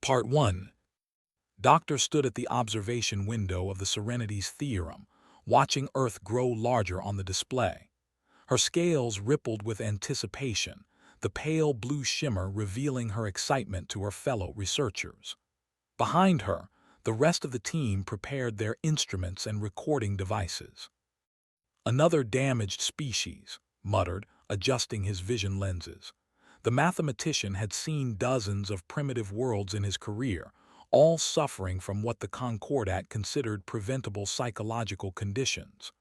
Part 1. Doctor stood at the observation window of the Serenity's theorem, watching Earth grow larger on the display. Her scales rippled with anticipation, the pale blue shimmer revealing her excitement to her fellow researchers. Behind her, the rest of the team prepared their instruments and recording devices. "Another damaged species," muttered, adjusting his vision lenses. The mathematician had seen dozens of primitive worlds in his career, all suffering from what the Concordat considered preventable psychological conditions.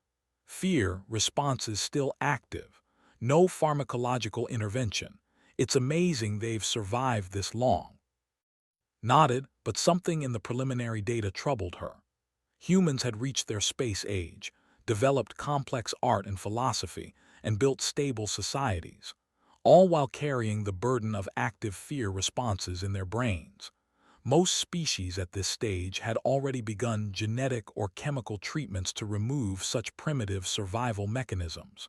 Fear responses still active. No pharmacological intervention. It's amazing they've survived this long. Nodded, but something in the preliminary data troubled her. Humans had reached their space age, developed complex art and philosophy, and built stable societies, all while carrying the burden of active fear responses in their brains. Most species at this stage had already begun genetic or chemical treatments to remove such primitive survival mechanisms.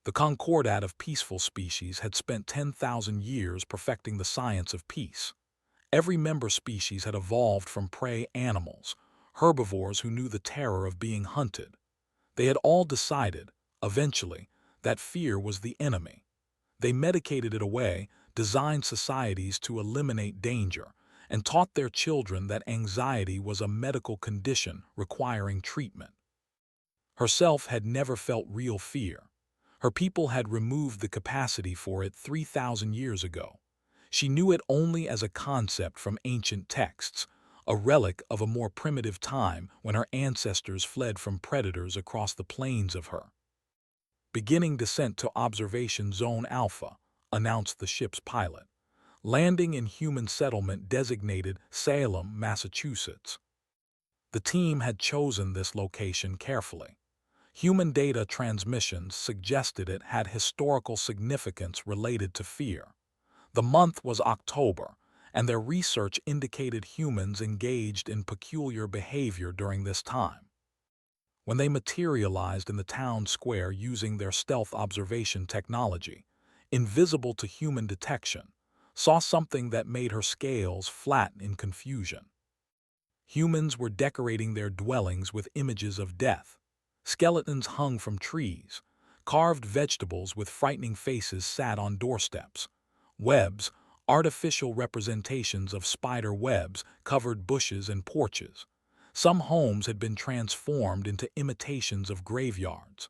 The Concordat of peaceful species had spent 10,000 years perfecting the science of peace. Every member species had evolved from prey animals, herbivores who knew the terror of being hunted. They had all decided, eventually, that fear was the enemy. They medicated it away, designed societies to eliminate danger, and taught their children that anxiety was a medical condition requiring treatment. Herself had never felt real fear. Her people had removed the capacity for it 3,000 years ago. She knew it only as a concept from ancient texts, a relic of a more primitive time when her ancestors fled from predators across the plains of her. "Beginning descent to Observation Zone Alpha," announced the ship's pilot. "Landing in human settlement designated Salem, Massachusetts." The team had chosen this location carefully. Human data transmissions suggested it had historical significance related to fear. The month was October, and their research indicated humans engaged in peculiar behavior during this time. When they materialized in the town square using their stealth observation technology, invisible to human detection, saw something that made her scales flatten in confusion. Humans were decorating their dwellings with images of death. Skeletons hung from trees. Carved vegetables with frightening faces sat on doorsteps. Webs, artificial representations of spider webs, covered bushes and porches. Some homes had been transformed into imitations of graveyards.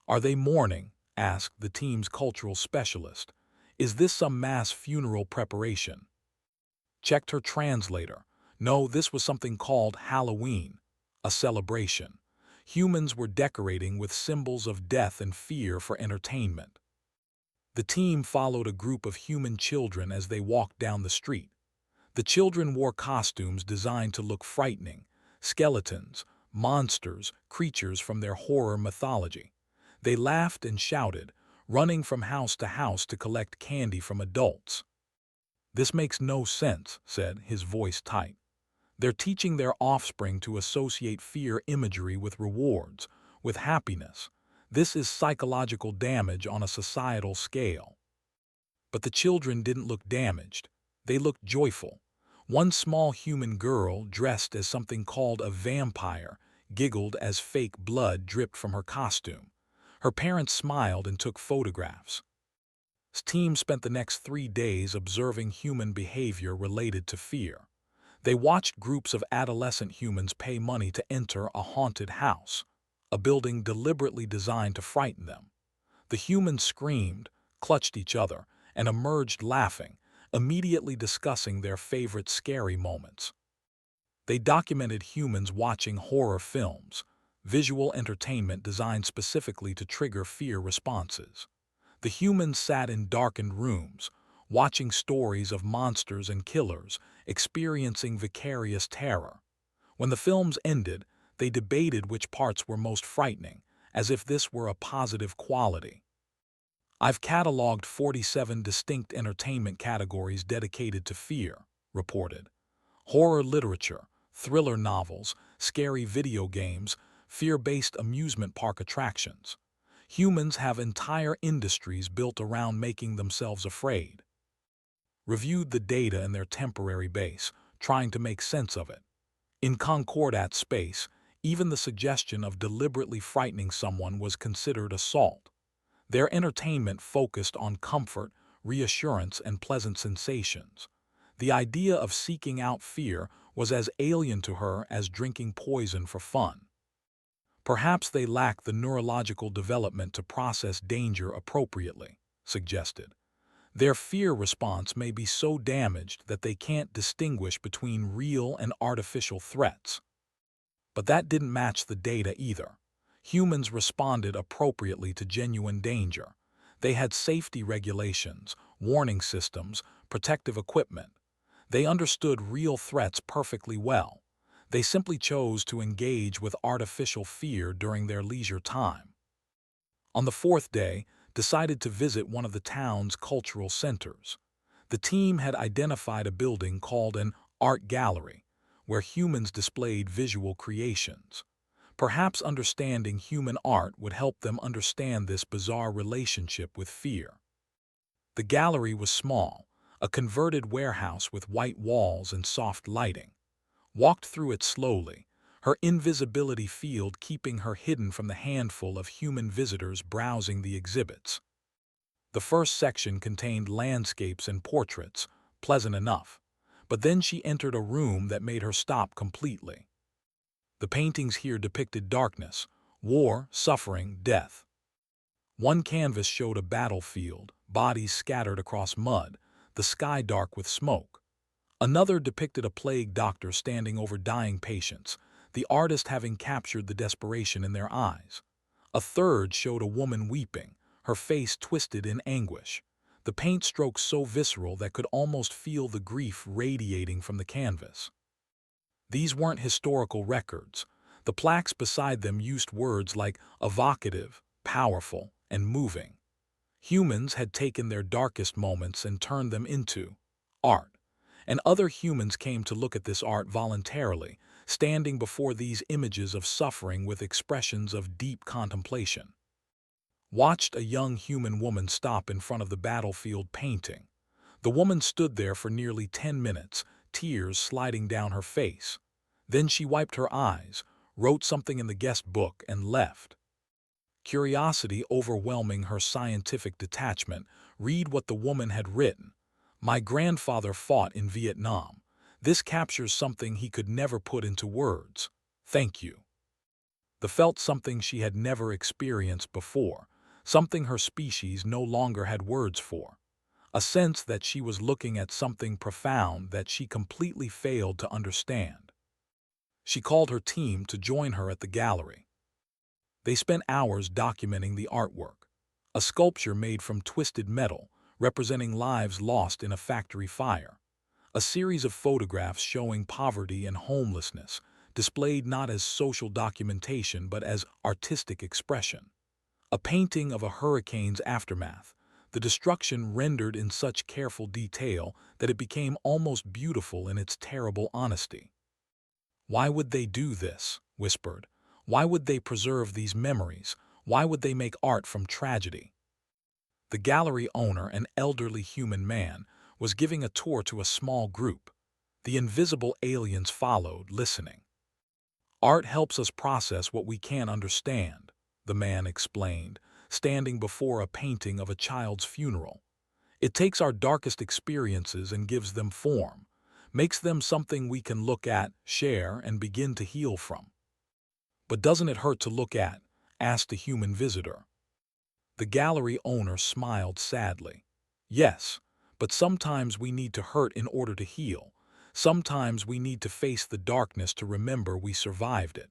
"Are they mourning?" asked the team's cultural specialist. "Is this some mass funeral preparation?" Checked her translator. No, this was something called Halloween, a celebration. Humans were decorating with symbols of death and fear for entertainment. The team followed a group of human children as they walked down the street. The children wore costumes designed to look frightening: skeletons, monsters, creatures from their horror mythology. They laughed and shouted, running from house to house to collect candy from adults. "This makes no sense," said, his voice tight. "They're teaching their offspring to associate fear imagery with rewards, with happiness. This is psychological damage on a societal scale." But the children didn't look damaged. They looked joyful. One small human girl, dressed as something called a vampire, giggled as fake blood dripped from her costume. Her parents smiled and took photographs. The team spent the next 3 days observing human behavior related to fear. They watched groups of adolescent humans pay money to enter a haunted house, a building deliberately designed to frighten them. The humans screamed, clutched each other, and emerged laughing, immediately discussing their favorite scary moments. They documented humans watching horror films, visual entertainment designed specifically to trigger fear responses. The humans sat in darkened rooms, watching stories of monsters and killers, experiencing vicarious terror. When the films ended, they debated which parts were most frightening, as if this were a positive quality. "I've cataloged 47 distinct entertainment categories dedicated to fear," reported. "Horror literature, thriller novels, scary video games, fear-based amusement park attractions. Humans have entire industries built around making themselves afraid." reviewed the data in their temporary base, trying to make sense of it. In Concordat space, even the suggestion of deliberately frightening someone was considered assault. Their entertainment focused on comfort, reassurance, and pleasant sensations. The idea of seeking out fear was as alien to her as drinking poison for fun. Perhaps they lack the neurological development to process danger appropriately, suggested. Their fear response may be so damaged that they can't distinguish between real and artificial threats. But that didn't match the data either. Humans responded appropriately to genuine danger. They had safety regulations, warning systems, protective equipment. They understood real threats perfectly well. They simply chose to engage with artificial fear during their leisure time. On the fourth day, decided to visit one of the town's cultural centers. The team had identified a building called an art gallery, where humans displayed visual creations. Perhaps understanding human art would help them understand this bizarre relationship with fear. The gallery was small, a converted warehouse with white walls and soft lighting. Walked through it slowly, her invisibility field keeping her hidden from the handful of human visitors browsing the exhibits. The first section contained landscapes and portraits, pleasant enough, but then she entered a room that made her stop completely. The paintings here depicted darkness, war, suffering, death. One canvas showed a battlefield, bodies scattered across mud, the sky dark with smoke. Another depicted a plague doctor standing over dying patients, the artist having captured the desperation in their eyes. A third showed a woman weeping, her face twisted in anguish. The paint strokes so visceral that could almost feel the grief radiating from the canvas. These weren't historical records. The plaques beside them used words like evocative, powerful, and moving. Humans had taken their darkest moments and turned them into art. And other humans came to look at this art voluntarily, standing before these images of suffering with expressions of deep contemplation. Watched a young human woman stop in front of the battlefield painting. The woman stood there for nearly 10 minutes, tears sliding down her face. Then she wiped her eyes, wrote something in the guest book, and left. Curiosity overwhelming her scientific detachment, read what the woman had written. My grandfather fought in Vietnam. This captures something he could never put into words. Thank you. The felt something she had never experienced before, something her species no longer had words for. A sense that she was looking at something profound that she completely failed to understand. She called her team to join her at the gallery. They spent hours documenting the artwork. A sculpture made from twisted metal, representing lives lost in a factory fire. A series of photographs showing poverty and homelessness, displayed not as social documentation but as artistic expression. A painting of a hurricane's aftermath, the destruction rendered in such careful detail that it became almost beautiful in its terrible honesty. Why would they do this? Whispered. Why would they preserve these memories? Why would they make art from tragedy? The gallery owner, an elderly human man, was giving a tour to a small group. The invisible aliens followed, listening. Art helps us process what we can't understand, the man explained, standing before a painting of a child's funeral. It takes our darkest experiences and gives them form, makes them something we can look at, share, and begin to heal from. But doesn't it hurt to look at? Asked the human visitor. The gallery owner smiled sadly. Yes, but sometimes we need to hurt in order to heal. Sometimes we need to face the darkness to remember we survived it.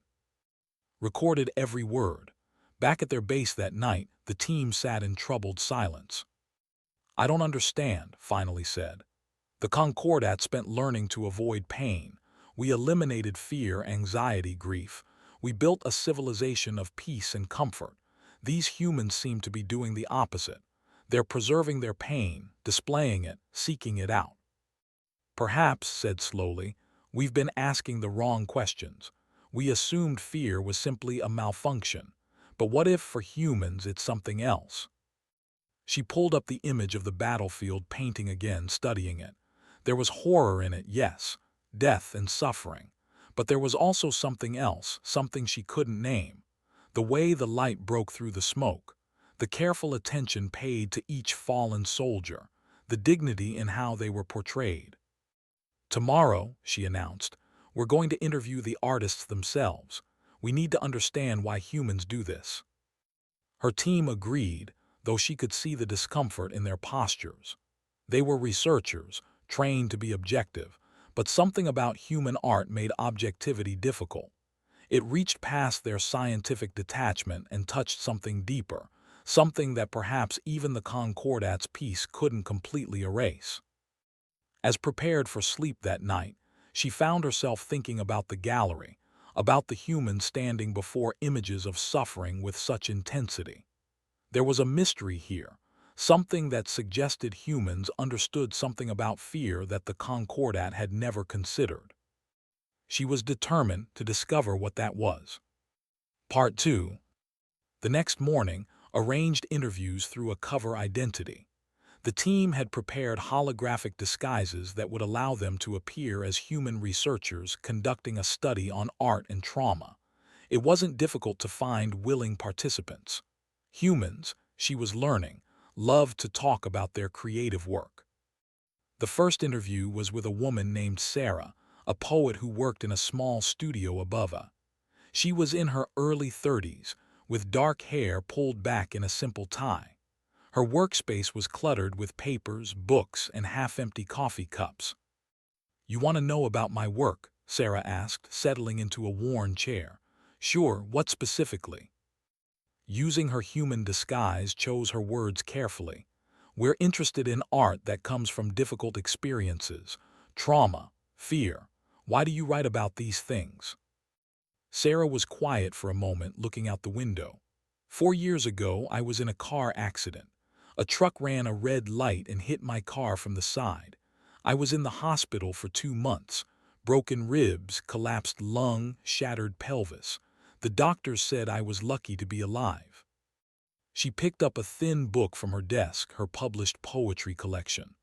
Recorded every word. Back at their base that night, the team sat in troubled silence. I don't understand, finally said. The Concordat spent learning to avoid pain. We eliminated fear, anxiety, grief. We built a civilization of peace and comfort. These humans seem to be doing the opposite. They're preserving their pain, displaying it, seeking it out. Perhaps, said slowly, we've been asking the wrong questions. We assumed fear was simply a malfunction. But what if, for humans, it's something else? She pulled up the image of the battlefield painting again, studying it. There was horror in it, yes, death and suffering. But there was also something else, something she couldn't name. The way the light broke through the smoke, the careful attention paid to each fallen soldier, the dignity in how they were portrayed. Tomorrow, she announced, we're going to interview the artists themselves. We need to understand why humans do this. Her team agreed, though she could see the discomfort in their postures. They were researchers, trained to be objective, but something about human art made objectivity difficult. It reached past their scientific detachment and touched something deeper, something that perhaps even the Concordat's piece couldn't completely erase. As prepared for sleep that night, she found herself thinking about the gallery, about the humans standing before images of suffering with such intensity. There was a mystery here, something that suggested humans understood something about fear that the Concordat had never considered. She was determined to discover what that was. Part 2. The next morning, arranged interviews through a cover identity. The team had prepared holographic disguises that would allow them to appear as human researchers conducting a study on art and trauma. It wasn't difficult to find willing participants. Humans, she was learning, loved to talk about their creative work. The first interview was with a woman named Sarah, a poet who worked in a small studio above her. She was in her early 30s, with dark hair pulled back in a simple tie. Her workspace was cluttered with papers, books, and half-empty coffee cups. "You want to know about my work?" Sarah asked, settling into a worn chair. "Sure, what specifically?" Using her human disguise, chose her words carefully. "We're interested in art that comes from difficult experiences, trauma, fear. Why do you write about these things?" Sarah was quiet for a moment, looking out the window. 4 years ago, I was in a car accident. A truck ran a red light and hit my car from the side. I was in the hospital for 2 months. Broken ribs, collapsed lung, shattered pelvis. The doctors said I was lucky to be alive. She picked up a thin book from her desk, her published poetry collection.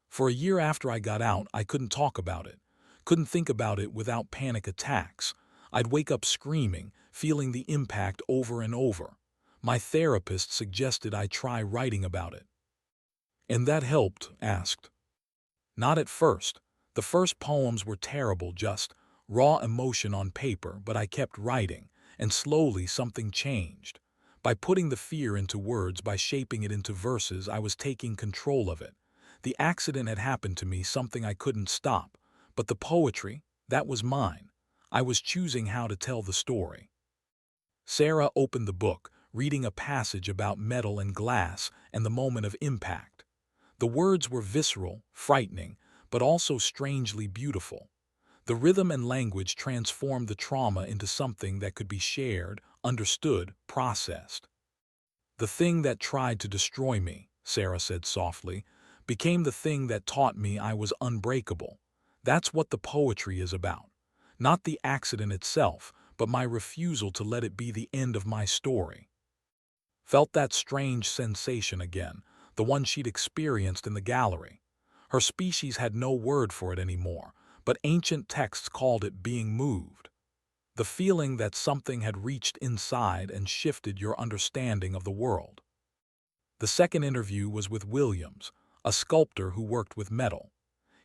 For a year after I got out, I couldn't talk about it. Couldn't think about it without panic attacks. I'd wake up screaming, feeling the impact over and over. My therapist suggested I try writing about it. "And that helped?" asked. "Not at first. The first poems were terrible, just raw emotion on paper, but I kept writing, and slowly something changed. By putting the fear into words, by shaping it into verses, I was taking control of it. The accident had happened to me, something I couldn't stop, but the poetry, that was mine. I was choosing how to tell the story." Sarah opened the book, reading a passage about metal and glass and the moment of impact. The words were visceral, frightening, but also strangely beautiful. The rhythm and language transformed the trauma into something that could be shared, understood, processed. "The thing that tried to destroy me," Sarah said softly, "became the thing that taught me I was unbreakable. That's what the poetry is about. Not the accident itself, but my refusal to let it be the end of my story." Felt that strange sensation again, the one she'd experienced in the gallery. Her species had no word for it anymore, but ancient texts called it being moved. The feeling that something had reached inside and shifted your understanding of the world. The second interview was with Williams, a sculptor who worked with metal.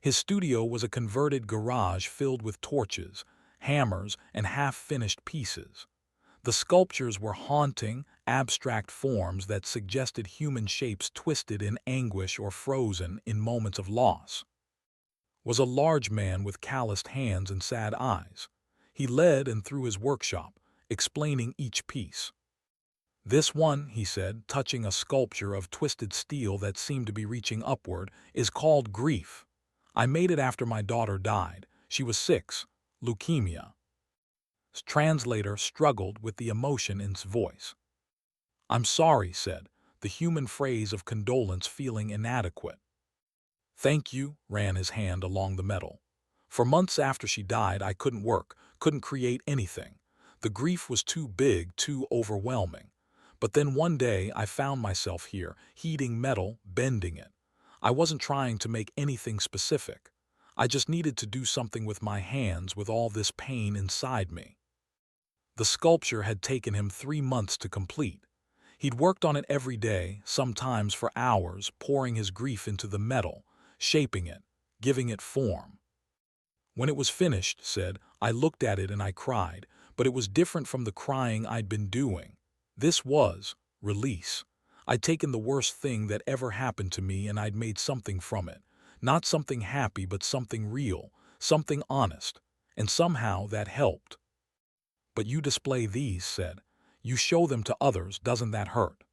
His studio was a converted garage filled with torches, hammers, and half-finished pieces. The sculptures were haunting, abstract forms that suggested human shapes twisted in anguish or frozen in moments of loss. Was a large man with calloused hands and sad eyes. He led and through his workshop, explaining each piece. "This one," he said, touching a sculpture of twisted steel that seemed to be reaching upward, "is called Grief. I made it after my daughter died. She was 6, leukemia." Translator struggled with the emotion in his voice. "I'm sorry," said, the human phrase of condolence feeling inadequate. "Thank you," ran his hand along the metal. "For months after she died, I couldn't work, couldn't create anything. The grief was too big, too overwhelming. But then one day I found myself here, heating metal, bending it. I wasn't trying to make anything specific. I just needed to do something with my hands with all this pain inside me. The sculpture had taken him 3 months to complete. He'd worked on it every day, sometimes for hours, pouring his grief into the metal, shaping it, giving it form. When it was finished, said, I looked at it and I cried, but it was different from the crying I'd been doing. This was release. I'd taken the worst thing that ever happened to me and I'd made something from it. Not something happy, but something real, something honest. And somehow that helped. But you display these, said. You show them to others, doesn't that hurt?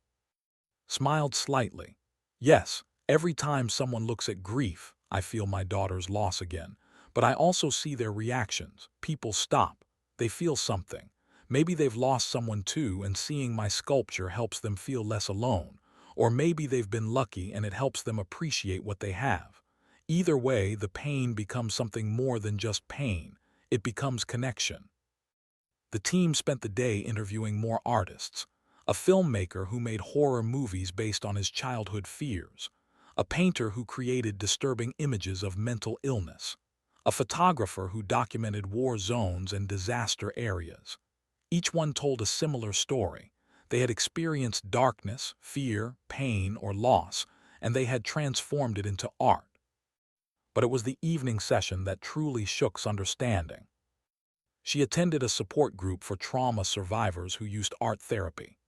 Smiled slightly. Yes, every time someone looks at grief, I feel my daughter's loss again. But I also see their reactions. People stop. They feel something. Maybe they've lost someone too, and seeing my sculpture helps them feel less alone. Or maybe they've been lucky and it helps them appreciate what they have. Either way, the pain becomes something more than just pain. It becomes connection. The team spent the day interviewing more artists. A filmmaker who made horror movies based on his childhood fears. A painter who created disturbing images of mental illness. A photographer who documented war zones and disaster areas. Each one told a similar story. They had experienced darkness, fear, pain, or loss, and they had transformed it into art. But it was the evening session that truly shook understanding. She attended a support group for trauma survivors who used art therapy.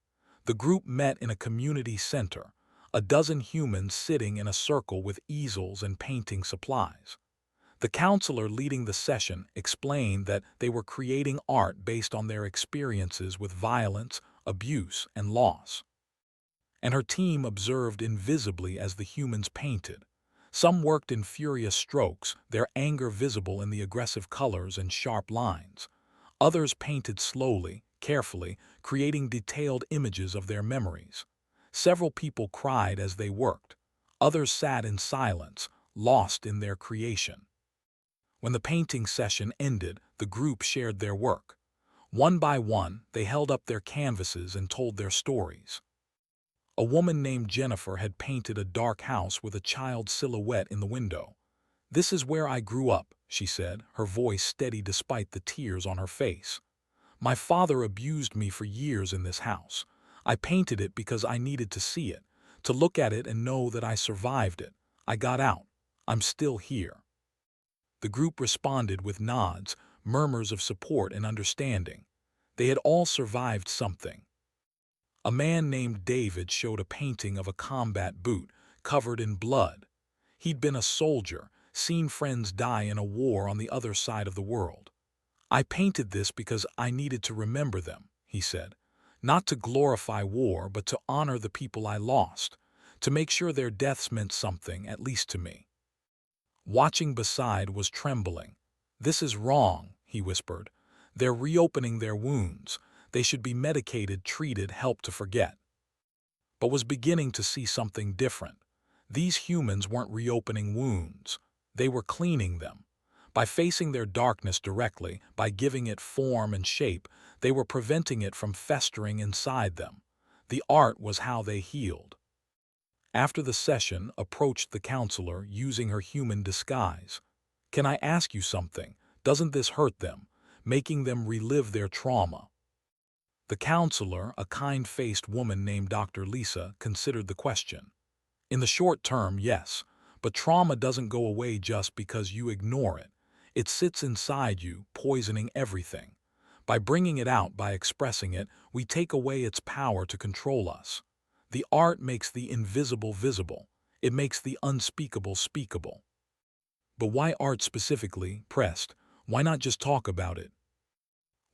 The group met in a community center, a dozen humans sitting in a circle with easels and painting supplies. The counselor leading the session explained that they were creating art based on their experiences with violence, abuse, and loss. And her team observed invisibly as the humans painted. Some worked in furious strokes, their anger visible in the aggressive colors and sharp lines. Others painted slowly, carefully, creating detailed images of their memories. Several people cried as they worked. Others sat in silence, lost in their creation. When the painting session ended, the group shared their work. One by one, they held up their canvases and told their stories. A woman named Jennifer had painted a dark house with a child's silhouette in the window. This is where I grew up, she said, her voice steady despite the tears on her face. My father abused me for years in this house. I painted it because I needed to see it, to look at it and know that I survived it. I got out. I'm still here. The group responded with nods, murmurs of support and understanding. They had all survived something. A man named David showed a painting of a combat boot covered in blood. He'd been a soldier, seen friends die in a war on the other side of the world. I painted this because I needed to remember them, he said. Not to glorify war, but to honor the people I lost, to make sure their deaths meant something, at least to me. Watching beside was trembling. This is wrong, he whispered. They're reopening their wounds. They should be medicated, treated, helped to forget. But was beginning to see something different. These humans weren't reopening wounds. They were cleaning them. By facing their darkness directly, by giving it form and shape, they were preventing it from festering inside them. The art was how they healed. After the session, approached the counselor using her human disguise. Can I ask you something? Doesn't this hurt them, making them relive their trauma? The counselor, a kind-faced woman named Dr. Lisa, considered the question. In the short term, yes, but trauma doesn't go away just because you ignore it. It sits inside you, poisoning everything. By bringing it out, by expressing it, we take away its power to control us. The art makes the invisible visible. It makes the unspeakable speakable. But why art specifically, pressed? Why not just talk about it?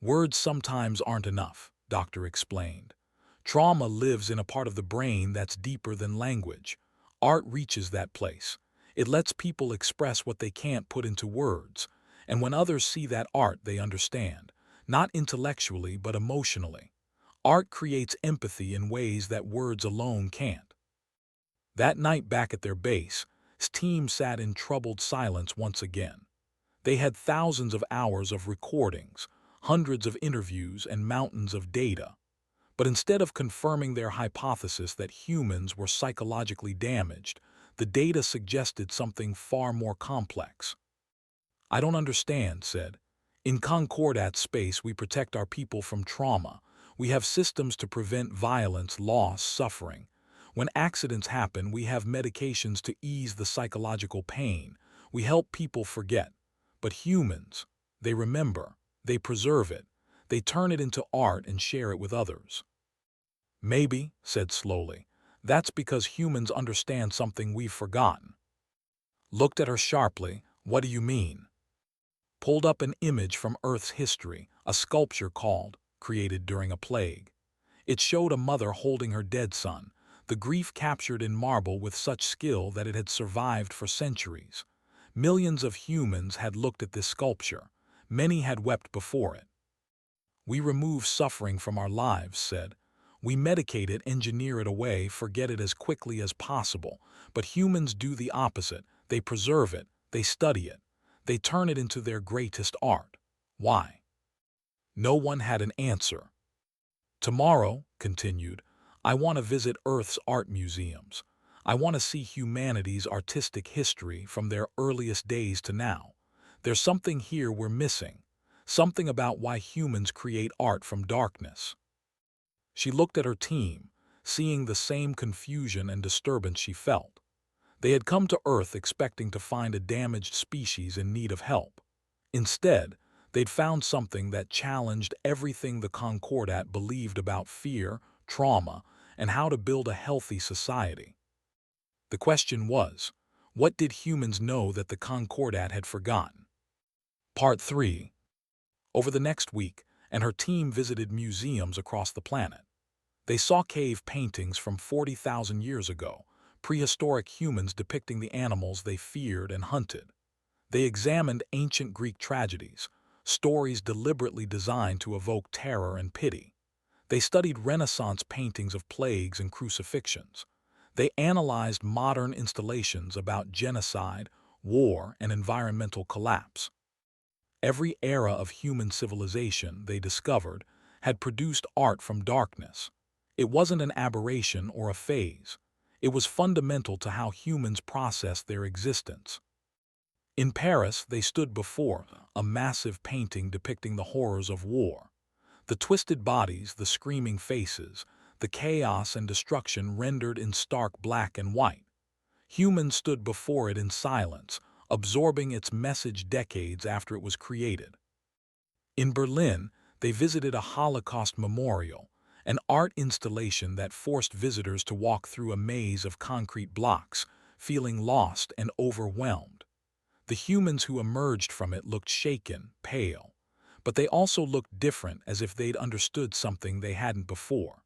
Words sometimes aren't enough, Doctor explained. Trauma lives in a part of the brain that's deeper than language. Art reaches that place. It lets people express what they can't put into words. And when others see that art, they understand. Not intellectually, but emotionally. Art creates empathy in ways that words alone can't. That night back at their base, his team sat in troubled silence once again. They had thousands of hours of recordings, hundreds of interviews, and mountains of data. But instead of confirming their hypothesis that humans were psychologically damaged, the data suggested something far more complex. "I don't understand," said. "In Concordat space, we protect our people from trauma. We have systems to prevent violence, loss, suffering. When accidents happen, we have medications to ease the psychological pain. We help people forget. But humans, they remember, they preserve it, they turn it into art and share it with others." "Maybe," said slowly, "that's because humans understand something we've forgotten." Looked at her sharply. "What do you mean?" Pulled up an image from Earth's history, a sculpture created during a plague. It showed a mother holding her dead son, the grief captured in marble with such skill that it had survived for centuries. Millions of humans had looked at this sculpture. Many had wept before it. "We remove suffering from our lives," said. "We medicate it, engineer it away, forget it as quickly as possible. But humans do the opposite. They preserve it, they study it. They turn it into their greatest art. Why?" No one had an answer. "Tomorrow," continued, "I want to visit Earth's art museums. I want to see humanity's artistic history from their earliest days to now. There's something here we're missing, something about why humans create art from darkness." She looked at her team, seeing the same confusion and disturbance she felt. They had come to Earth expecting to find a damaged species in need of help. Instead, they'd found something that challenged everything the Concordat believed about fear, trauma, and how to build a healthy society. The question was, what did humans know that the Concordat had forgotten? Part 3. Over the next week, and her team visited museums across the planet. They saw cave paintings from 40,000 years ago, prehistoric humans depicting the animals they feared and hunted. They examined ancient Greek tragedies, stories deliberately designed to evoke terror and pity. They studied Renaissance paintings of plagues and crucifixions. They analyzed modern installations about genocide, war, and environmental collapse. Every era of human civilization, they discovered, had produced art from darkness. It wasn't an aberration or a phase. It was fundamental to how humans processed their existence. In Paris, they stood before a massive painting depicting the horrors of war. The twisted bodies, the screaming faces, the chaos and destruction rendered in stark black and white. Humans stood before it in silence, absorbing its message decades after it was created. In Berlin, they visited a Holocaust memorial, an art installation that forced visitors to walk through a maze of concrete blocks, feeling lost and overwhelmed. The humans who emerged from it looked shaken, pale, but they also looked different, as if they'd understood something they hadn't before.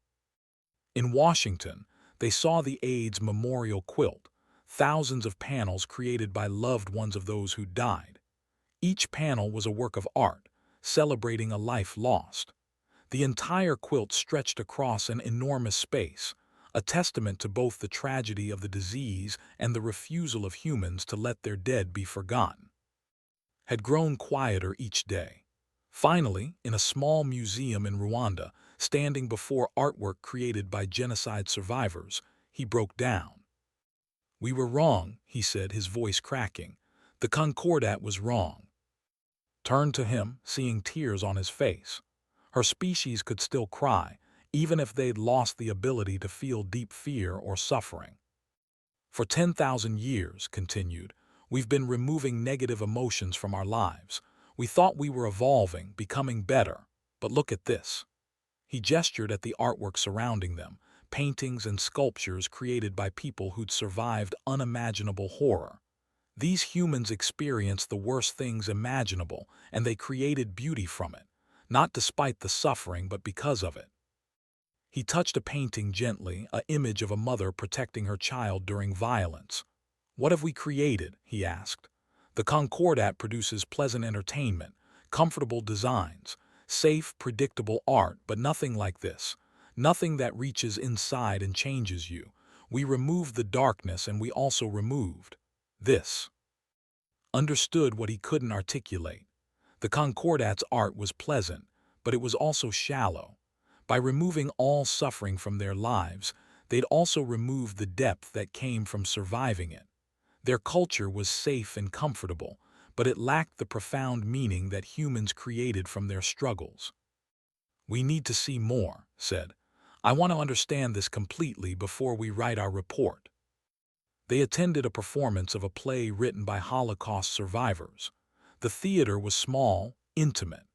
In Washington, they saw the AIDS memorial quilt, thousands of panels created by loved ones of those who died. Each panel was a work of art, celebrating a life lost. The entire quilt stretched across an enormous space, a testament to both the tragedy of the disease and the refusal of humans to let their dead be forgotten. Had grown quieter each day. Finally, in a small museum in Rwanda, standing before artwork created by genocide survivors, he broke down. "We were wrong," he said, his voice cracking. "The Concordat was wrong." Turned to him, seeing tears on his face. Her species could still cry, even if they'd lost the ability to feel deep fear or suffering. "For 10,000 years," continued, "we've been removing negative emotions from our lives. We thought we were evolving, becoming better. But look at this." He gestured at the artwork surrounding them, paintings and sculptures created by people who'd survived unimaginable horror. These humans experienced the worst things imaginable, and they created beauty from it, not despite the suffering, but because of it. He touched a painting gently, an image of a mother protecting her child during violence. "What have we created?" he asked. "The Concordat produces pleasant entertainment, comfortable designs, safe, predictable art, but nothing like this. Nothing that reaches inside and changes you. We removed the darkness, and we also removed this." Understood what he couldn't articulate. The Concordat's art was pleasant, but it was also shallow. By removing all suffering from their lives, they'd also remove the depth that came from surviving it. Their culture was safe and comfortable, but it lacked the profound meaning that humans created from their struggles. "We need to see more," said. "I want to understand this completely before we write our report." They attended a performance of a play written by Holocaust survivors. The theater was small, intimate.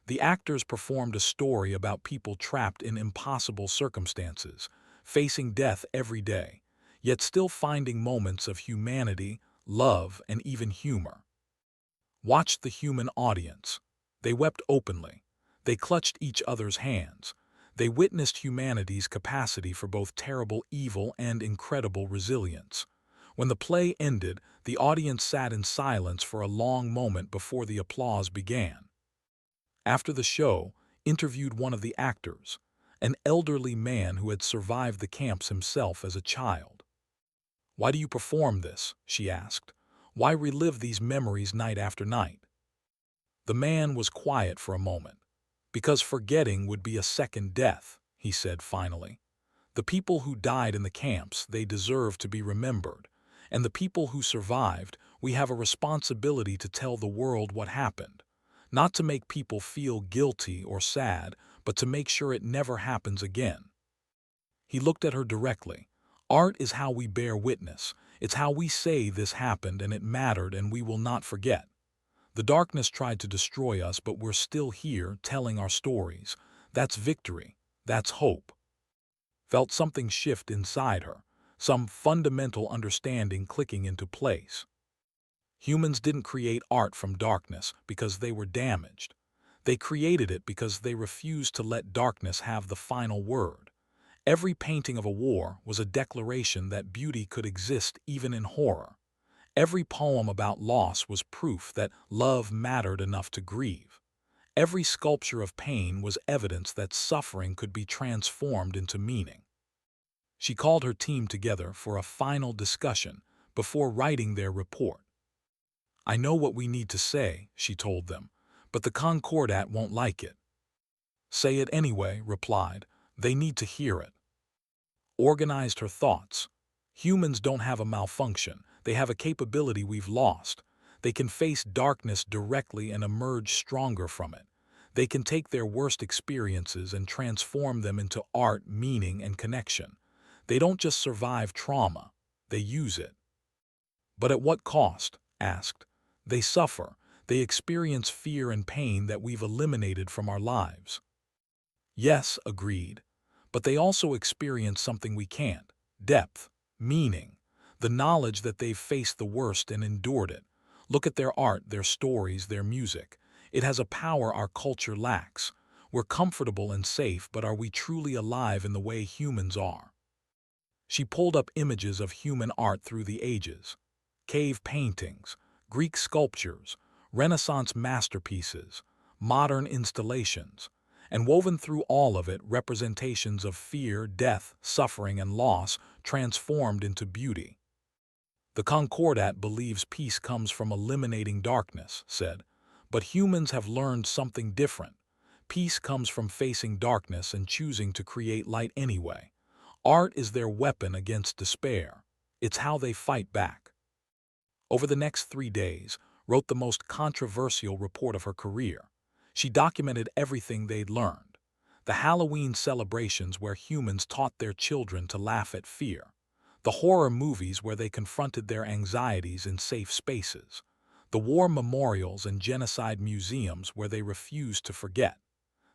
The actors performed a story about people trapped in impossible circumstances, facing death every day, yet still finding moments of humanity, love, and even humor. Watch the human audience. They wept openly. They clutched each other's hands. They witnessed humanity's capacity for both terrible evil and incredible resilience. When the play ended, the audience sat in silence for a long moment before the applause began. After the show, interviewed one of the actors, an elderly man who had survived the camps himself as a child. "Why do you perform this?" she asked. "Why relive these memories night after night?" The man was quiet for a moment. "Because forgetting would be a second death," he said finally. "The people who died in the camps, they deserve to be remembered. And the people who survived, we have a responsibility to tell the world what happened. Not to make people feel guilty or sad, but to make sure it never happens again." He looked at her directly. "Art is how we bear witness. It's how we say this happened and it mattered and we will not forget. The darkness tried to destroy us, but we're still here telling our stories. That's victory. That's hope." Felt something shift inside her, some fundamental understanding clicking into place. Humans didn't create art from darkness because they were damaged. They created it because they refused to let darkness have the final word. Every painting of a war was a declaration that beauty could exist even in horror. Every poem about loss was proof that love mattered enough to grieve. Every sculpture of pain was evidence that suffering could be transformed into meaning. She called her team together for a final discussion before writing their report. "I know what we need to say," she told them, "but the Concordat won't like it." "Say it anyway," replied. "They need to hear it." Organized her thoughts. Humans don't have a malfunction. They have a capability we've lost. They can face darkness directly and emerge stronger from it. They can take their worst experiences and transform them into art, meaning, and connection. They don't just survive trauma, they use it. "But at what cost?" asked. "They suffer. They experience fear and pain that we've eliminated from our lives." "Yes," agreed. "But they also experience something we can't: depth, meaning, the knowledge that they've faced the worst and endured it. Look at their art, their stories, their music. It has a power our culture lacks. We're comfortable and safe, but are we truly alive in the way humans are?" She pulled up images of human art through the ages. Cave paintings, Greek sculptures, Renaissance masterpieces, modern installations, and woven through all of it representations of fear, death, suffering, and loss transformed into beauty. "The Concordat believes peace comes from eliminating darkness," said, "but humans have learned something different. Peace comes from facing darkness and choosing to create light anyway. Art is their weapon against despair. It's how they fight back." Over the next 3 days, wrote the most controversial report of her career. She documented everything they'd learned. The Halloween celebrations where humans taught their children to laugh at fear. The horror movies where they confronted their anxieties in safe spaces. The war memorials and genocide museums where they refused to forget.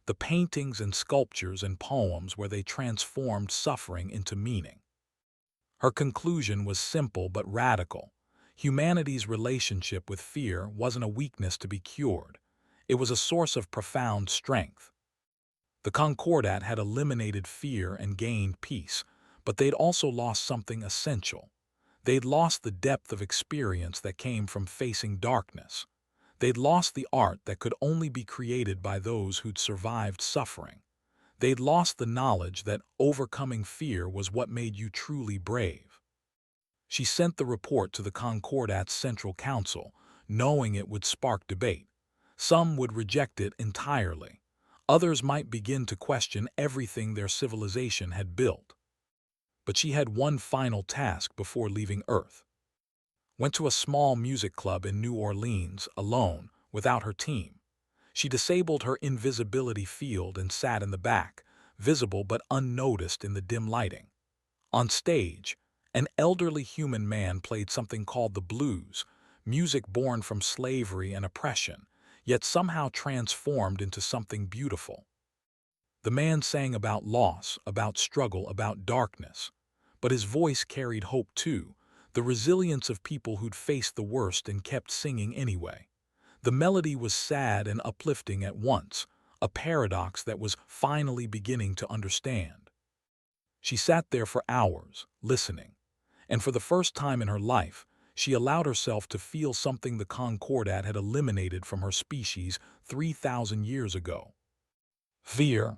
The paintings and sculptures and poems where they transformed suffering into meaning. Her conclusion was simple but radical. Humanity's relationship with fear wasn't a weakness to be cured. It was a source of profound strength. The Concordat had eliminated fear and gained peace, but they'd also lost something essential. They'd lost the depth of experience that came from facing darkness. They'd lost the art that could only be created by those who'd survived suffering. They'd lost the knowledge that overcoming fear was what made you truly brave. She sent the report to the Concordat's Central Council, knowing it would spark debate. Some would reject it entirely. Others might begin to question everything their civilization had built. But she had one final task before leaving Earth. Went to a small music club in New Orleans, alone, without her team. She disabled her invisibility field and sat in the back, visible but unnoticed in the dim lighting. On stage, an elderly human man played something called the blues, music born from slavery and oppression, yet somehow transformed into something beautiful. The man sang about loss, about struggle, about darkness. But his voice carried hope too, the resilience of people who'd faced the worst and kept singing anyway. The melody was sad and uplifting at once, a paradox that was finally beginning to understand. She sat there for hours, listening, and for the first time in her life, she allowed herself to feel something the Concordat had eliminated from her species 3,000 years ago. Fear.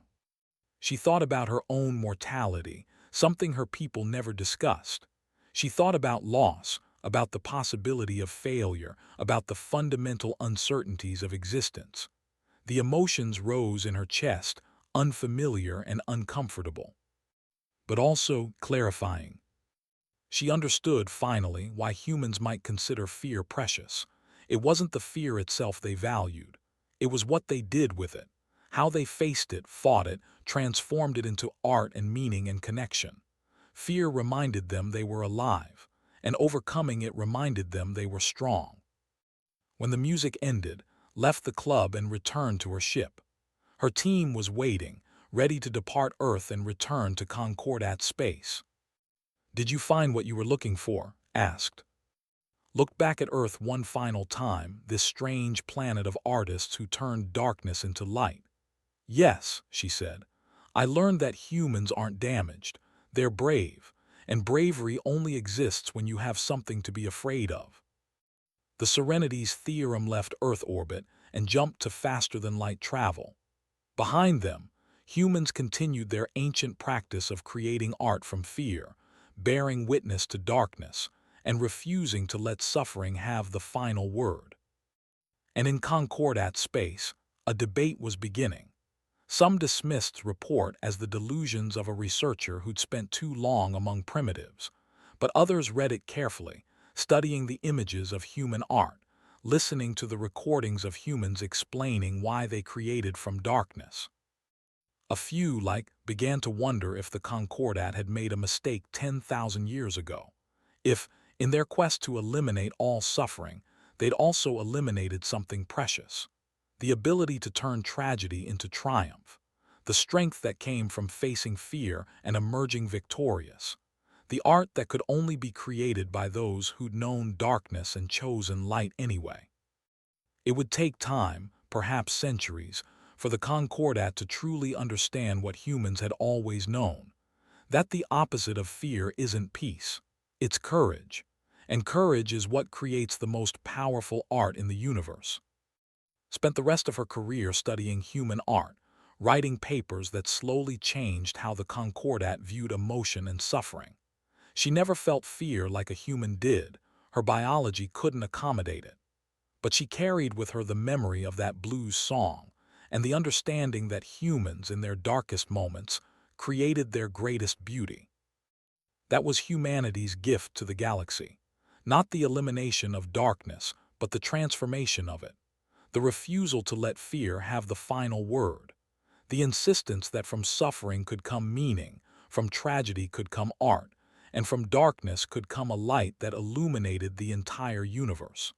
She thought about her own mortality, something her people never discussed. She thought about loss, about the possibility of failure, about the fundamental uncertainties of existence. The emotions rose in her chest, unfamiliar and uncomfortable, but also clarifying. She understood, finally, why humans might consider fear precious. It wasn't the fear itself they valued. It was what they did with it, how they faced it, fought it, transformed it into art and meaning and connection. Fear reminded them they were alive, and overcoming it reminded them they were strong. When the music ended, left the club and returned to her ship. Her team was waiting, ready to depart Earth and return to Concordat space. "Did you find what you were looking for?" asked. "Looked back at Earth one final time, this strange planet of artists who turned darkness into light." "Yes," she said. "I learned that humans aren't damaged. They're brave, and bravery only exists when you have something to be afraid of." The Serenity's theorem left Earth orbit and jumped to faster-than-light travel. Behind them, humans continued their ancient practice of creating art from fear, bearing witness to darkness, and refusing to let suffering have the final word. And in Concordat space, a debate was beginning. Some dismissed the report as the delusions of a researcher who'd spent too long among primitives, but others read it carefully, studying the images of human art, listening to the recordings of humans explaining why they created from darkness. A few, began to wonder if the Concordat had made a mistake 10,000 years ago. If, in their quest to eliminate all suffering, they'd also eliminated something precious. The ability to turn tragedy into triumph. The strength that came from facing fear and emerging victorious. The art that could only be created by those who'd known darkness and chosen light anyway. It would take time, perhaps centuries, for the Concordat to truly understand what humans had always known, that the opposite of fear isn't peace, it's courage, and courage is what creates the most powerful art in the universe. Spent the rest of her career studying human art, writing papers that slowly changed how the Concordat viewed emotion and suffering. She never felt fear like a human did, her biology couldn't accommodate it. But she carried with her the memory of that blues song, and the understanding that humans, in their darkest moments, created their greatest beauty. That was humanity's gift to the galaxy. Not the elimination of darkness, but the transformation of it. The refusal to let fear have the final word. The insistence that from suffering could come meaning, from tragedy could come art, and from darkness could come a light that illuminated the entire universe.